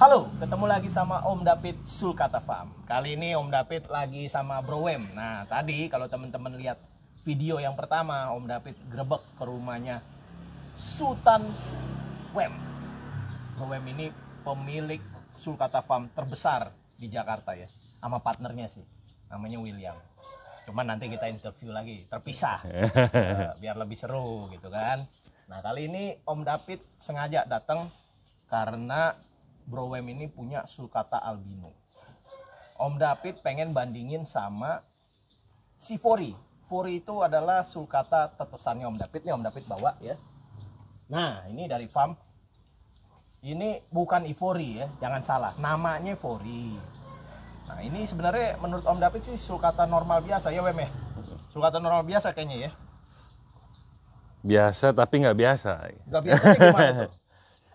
Halo, ketemu lagi sama Om David Sulkata Farm. Kali ini Om David lagi sama Bro Wem. Nah, tadi kalau teman-teman lihat video yang pertama, Om David grebek ke rumahnya Sultan Wem. Bro Wem ini pemilik Sulkata Farm terbesar di Jakarta ya, sama partnernya sih, namanya William. Cuman nanti kita interview lagi, terpisah, biar lebih seru gitu kan. Nah, kali ini Om David sengaja datang karena Bro Wem ini punya sulcata albino. Om David pengen bandingin sama si Fori. Fori itu adalah sulcata tetesannya Om David. Nih Om David bawa ya. Nah, ini dari farm. Ini bukan Ivory ya, jangan salah. Namanya Fori. Nah, ini sebenarnya menurut Om David sih sulcata normal biasa ya Wem ya. Sulcata normal biasa kayaknya ya. Biasa tapi nggak biasa. Nggak biasanya gimana tuh?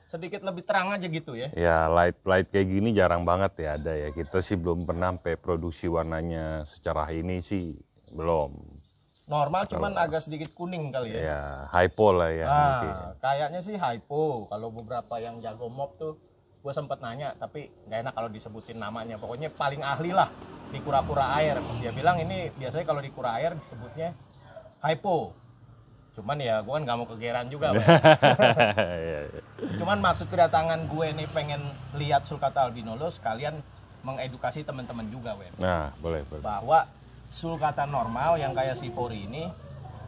Sedikit lebih terang aja gitu ya. Ya light kayak gini jarang banget ya ada ya. Kita sih belum pernah sampai produksi warnanya secara ini sih belum. Normal cuman agak sedikit kuning kali ya. Ya hypo lah ya. Mungkin. Kayaknya sih hypo. Kalau beberapa yang jago mop tuh gue sempet nanya, tapi nggak enak kalau disebutin namanya. Pokoknya paling ahli lah di kura-kura air. Dia bilang ini biasanya kalau di kura air disebutnya hypo. Cuman ya gue kan nggak mau kegeran juga. Cuman maksud kedatangan gue nih pengen lihat sulcata albino lo sekalian mengedukasi teman-teman juga Wem. Nah boleh. Bahwa sulcata normal yang kayak si Fori ini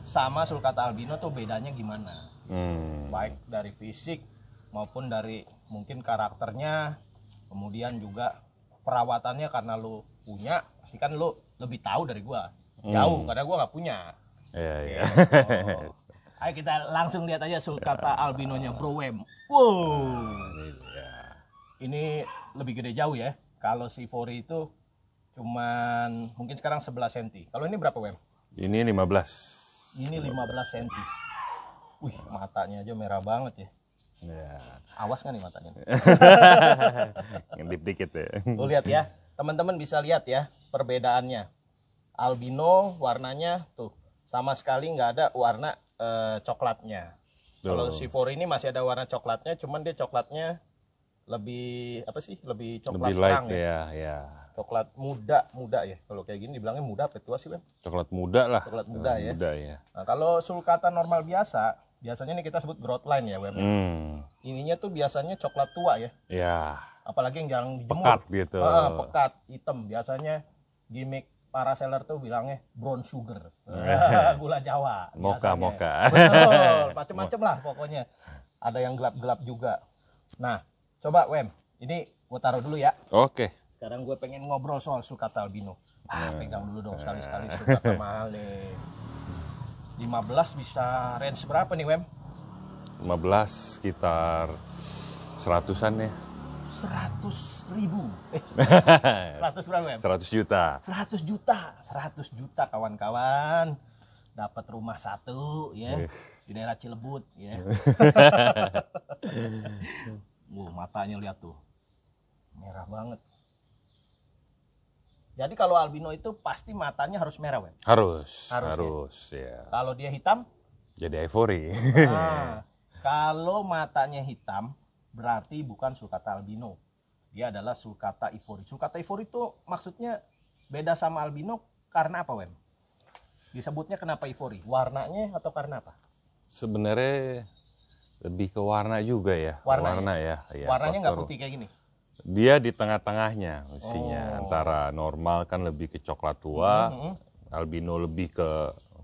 sama sulcata albino tuh bedanya gimana. Baik dari fisik maupun dari mungkin karakternya. Kemudian juga perawatannya karena lo punya. Pasti kan lo lebih tahu dari gue. Jauh karena gue nggak punya. Iya. Ayo kita langsung lihat aja sulcata albinonya Bro Wem. Wow. Ini lebih gede jauh ya. Kalau si Fori itu cuman mungkin sekarang 11 cm. Kalau ini berapa Wem? Ini 15. Ini 15 cm. Wih, matanya aja merah banget ya. Ya. Awas nggak nih matanya? Ngedip dikit ya. Tuh lihat ya. Teman-teman bisa lihat ya perbedaannya. Albino warnanya tuh sama sekali nggak ada warna coklatnya. Kalau si Fori ini masih ada warna coklatnya, cuman dia coklatnya lebih apa sih? Lebih coklat Lebih light terang ya. Coklat muda ya. Kalau kayak gini dibilangnya muda apa tua sih Bang? Coklat muda lah. Coklat muda ya. Ya. Nah, kalau sulcata normal biasa, biasanya ini kita sebut growth line ya Wem. Ininya tuh biasanya coklat tua ya. Ya. Apalagi yang jarang dijemur. Pekat gitu. Pekat, hitam. Biasanya gimmick para seller tuh bilangnya brown sugar, gula Jawa. Moka. Betul, macem-macem lah pokoknya. Ada yang gelap-gelap juga. Nah, coba Wem, ini gue taruh dulu ya. Oke. Sekarang gue pengen ngobrol soal sulcata albino. Pegang dulu dong sekali-sekali sulcata mahal nih. 15 bisa range berapa nih Wem? 15 sekitar 100-an ya. 100.000. 100 berapa Wem? 100 juta. 100 juta. 100 juta kawan-kawan. Dapat rumah satu ya di daerah Cilebut ya. Matanya lihat tuh. Merah banget. Jadi kalau albino itu pasti matanya harus merah, Wem? Harus ya. Kalau dia hitam? Jadi ivory. Nah, kalau matanya hitam berarti bukan sulcata albino. Dia adalah sulcata ivory. Sulcata ivory itu maksudnya beda sama albino karena apa, Wem? Disebutnya kenapa ivory? Warnanya atau karena apa? Sebenarnya lebih ke warna juga ya. Warna ya. Warnanya nggak putih kayak gini? Dia di tengah-tengahnya mestinya. Antara normal kan lebih ke coklat tua, albino lebih ke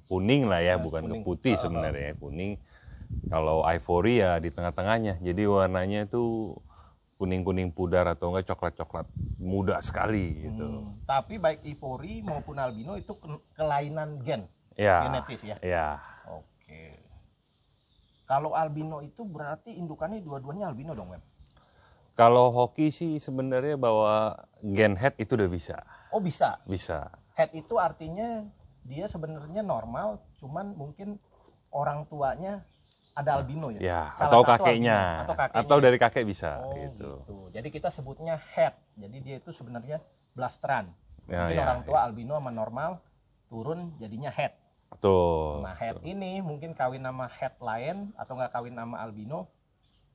kuning lah ya, bukan ke putih sebenarnya, kuning. Kalau ivory ya di tengah-tengahnya. Jadi warnanya itu kuning-kuning pudar atau enggak coklat-coklat muda sekali gitu. Tapi baik ivory maupun albino itu kelainan genetis ya? Ya. Oke. Kalau albino itu berarti indukannya dua-duanya albino dong, Wem? Kalau hoki sih sebenarnya bawa gen head itu udah bisa. Oh bisa? Bisa. Head itu artinya dia sebenarnya normal, cuman mungkin orang tuanya ada albino ya? Ya, atau kakeknya. Atau dari kakek bisa. Gitu. Jadi kita sebutnya head. Jadi dia itu sebenarnya blasteran. Ya, mungkin orang tua albino sama normal turun jadinya head. Betul. Nah head ini mungkin kawin sama head lain atau nggak kawin sama albino.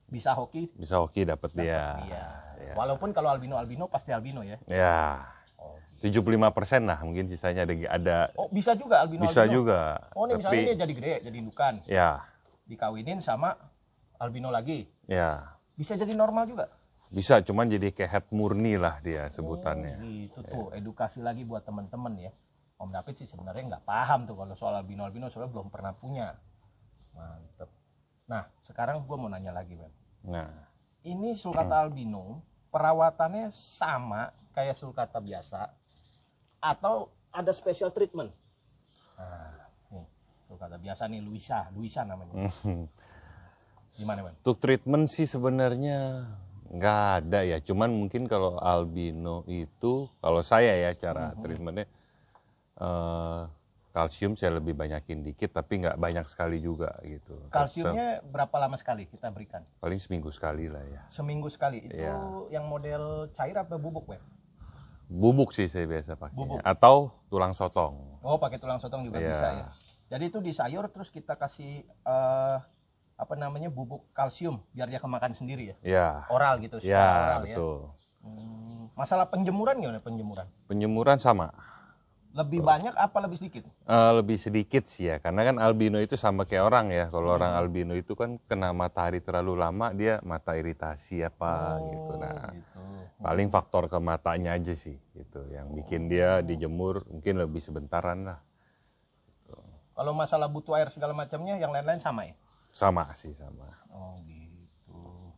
Bisa hoki dapat dia. iya. Ya. Walaupun kalau albino pasti albino ya. Ya. Oh. 75% lah, mungkin sisanya ada. Oh, bisa juga albino. Bisa juga. Oh, ini misalnya dia jadi gede, jadi indukan. Ya. Dikawinin sama albino lagi. Ya. Bisa jadi normal juga. Bisa, cuman jadi kayak head murni lah dia sebutannya. Oh, gitu tuh, edukasi lagi buat teman-teman ya. Om David sih sebenarnya nggak paham tuh kalau soal albino soalnya belum pernah punya. Mantep. Nah, sekarang gue mau nanya lagi, Ben. Nah, Ini sulcata albino perawatannya sama kayak sulcata biasa atau ada special treatment? Nah, nih sulcata biasa nih Luisa namanya. Gimana, Ben? untuk treatment sih sebenarnya nggak ada ya. Cuman mungkin kalau albino itu, kalau saya ya cara treatmentnya, kalsium saya lebih banyakin dikit, tapi nggak banyak sekali juga gitu. Kalsiumnya berapa lama sekali kita berikan? Paling seminggu sekali lah ya. Seminggu sekali. Itu Iya. yang model cair apa bubuk, Ben? Bubuk sih saya biasa pakai. Bubuk. Atau tulang sotong. Oh, pakai tulang sotong juga Iya. bisa ya. Jadi itu di sayur terus kita kasih bubuk kalsium biar dia kemakan sendiri ya. Ya. Oral gitu, secara Ya, oral betul. ya. Masalah penjemuran gimana penjemuran? Penjemuran sama. Lebih banyak apa lebih sedikit? Lebih sedikit sih ya, karena kan albino itu sama kayak orang ya. Kalau orang albino itu kan kena matahari terlalu lama, dia mata iritasi apa gitu. Nah, Gitu. paling faktor ke matanya aja sih, gitu. Yang bikin dia dijemur mungkin lebih sebentaran lah. Kalau masalah butuh air segala macamnya, yang lain-lain sama ya? Sama sih, sama. Oh gitu.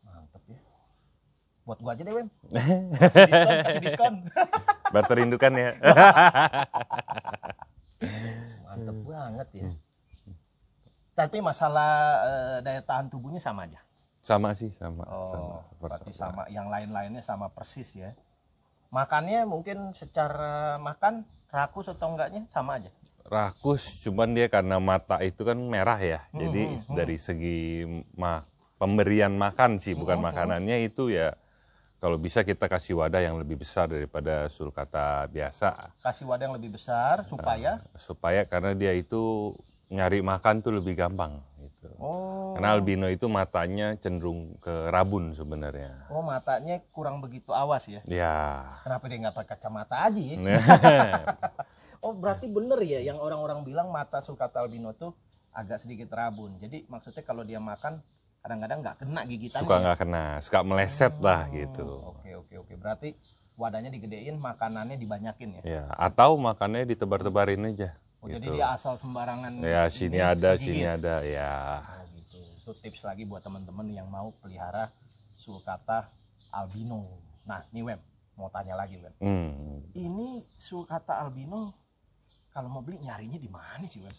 Mantep ya. Buat gua aja deh, Wem. Kasih diskon. Barter indukan ya. Mantep banget ya. Tapi masalah daya tahan tubuhnya sama aja. Sama sih, sama. Oh, berarti sama. Yang lain-lainnya sama persis ya. Makannya mungkin secara makan rakus atau enggaknya sama aja. Rakus, cuman dia karena mata itu kan merah ya. Jadi dari segi pemberian makan sih, bukan makanannya itu ya. Kalau bisa kita kasih wadah yang lebih besar daripada sulcata biasa. Kasih wadah yang lebih besar supaya Supaya karena dia itu nyari makan tuh lebih gampang gitu. Oh. Karena albino itu matanya cenderung ke rabun sebenarnya. Oh, matanya kurang begitu awas ya. Ya. Kenapa dia nggak pakai kacamata aja ya? Oh, berarti bener ya yang orang-orang bilang mata sulcata albino tuh agak sedikit rabun. Jadi maksudnya kalau dia makan kadang-kadang nggak kena gigitannya. Suka nggak kena, suka meleset lah gitu. Oke. Berarti wadahnya digedein, makanannya dibanyakin ya. Ya, atau makannya ditebar-tebarin aja. Oh, gitu. jadi dia asal sembarangan. Ya, sini ini, ada, digigit. sini ada, ya. Oh, gitu. Itu tips lagi buat teman-teman yang mau pelihara sulcata albino. Nah, nih Wem, mau tanya lagi Wem. Ini sulcata albino kalau mau beli nyarinya di mana sih Wem?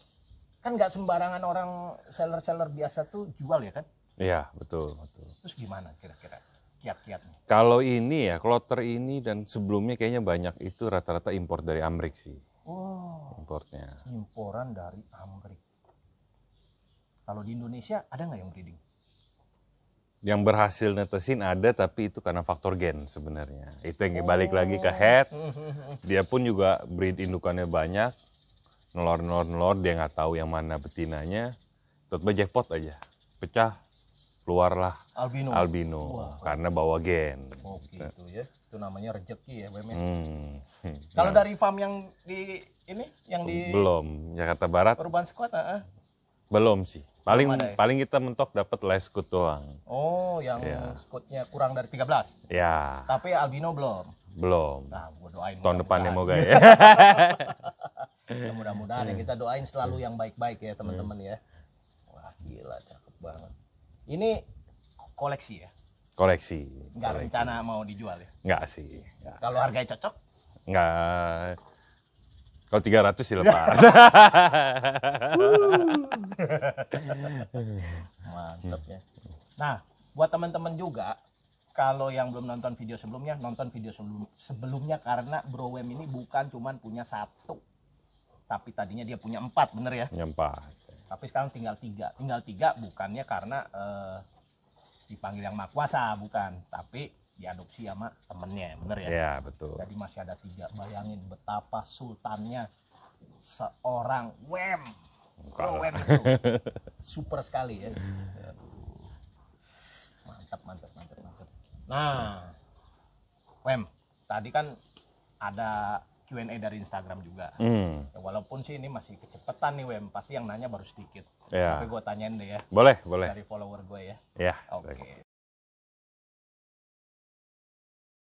Kan nggak sembarangan orang seller-seller biasa tuh jual ya kan? Iya, betul. Terus gimana kira-kira kiat-kiatnya? Kalau ini ya, kloter ini dan sebelumnya kayaknya banyak itu rata-rata impor dari Amrik sih. Oh, Importnya. imporan dari Amrik. Kalau di Indonesia ada nggak yang breeding? Yang berhasil netesin ada, tapi itu karena faktor gen sebenarnya. Itu yang balik lagi ke head. Dia pun juga breed indukannya banyak. Nelor, dia nggak tahu yang mana betinanya. Tiba-tiba jackpot aja. Pecah, keluarlah albino. Wah. Karena bawa gen. Oh gitu ya. Itu namanya rezeki ya Wem. Nah, Kalau dari farm yang di ini, yang di belum, Jakarta Barat Urban Squad, belum sih. Paling Belum ada ya? paling kita mentok dapat leskut doang. Oh, yang squadnya kurang dari 13. Ya, Tapi albino belum. belum. Nah, gua doain Tahun depannya moga ya. mudah-mudahan ya, kita doain selalu yang baik-baik ya teman-teman ya. Wah, gila cakep banget. Ini koleksi ya? Koleksi. Nggak rencana mau dijual ya? Nggak sih. Nggak. Kalau harganya cocok? Nggak. Kalau 300 sih lepas. Mantap ya. Nah, buat teman-teman juga, kalau yang belum nonton video sebelumnya, nonton video sebelumnya karena Bro Wem ini bukan cuman punya 1, tapi tadinya dia punya 4, bener ya? Nyempat. Tapi sekarang tinggal 3. Tinggal 3 bukannya karena dipanggil yang maha kuasa, bukan. Tapi diadopsi sama temennya, bener ya? Ya, betul. Jadi masih ada 3. Bayangin betapa sultannya seorang Wem. Bro Wem itu super sekali ya. Nah, Wem, tadi kan ada Q&A dari Instagram juga. Ya, walaupun sih ini masih kecepatan nih Wem, pasti yang nanya baru sedikit. Ya. Tapi gue tanyain deh ya. Boleh. Dari follower gue ya. Ya. Oke.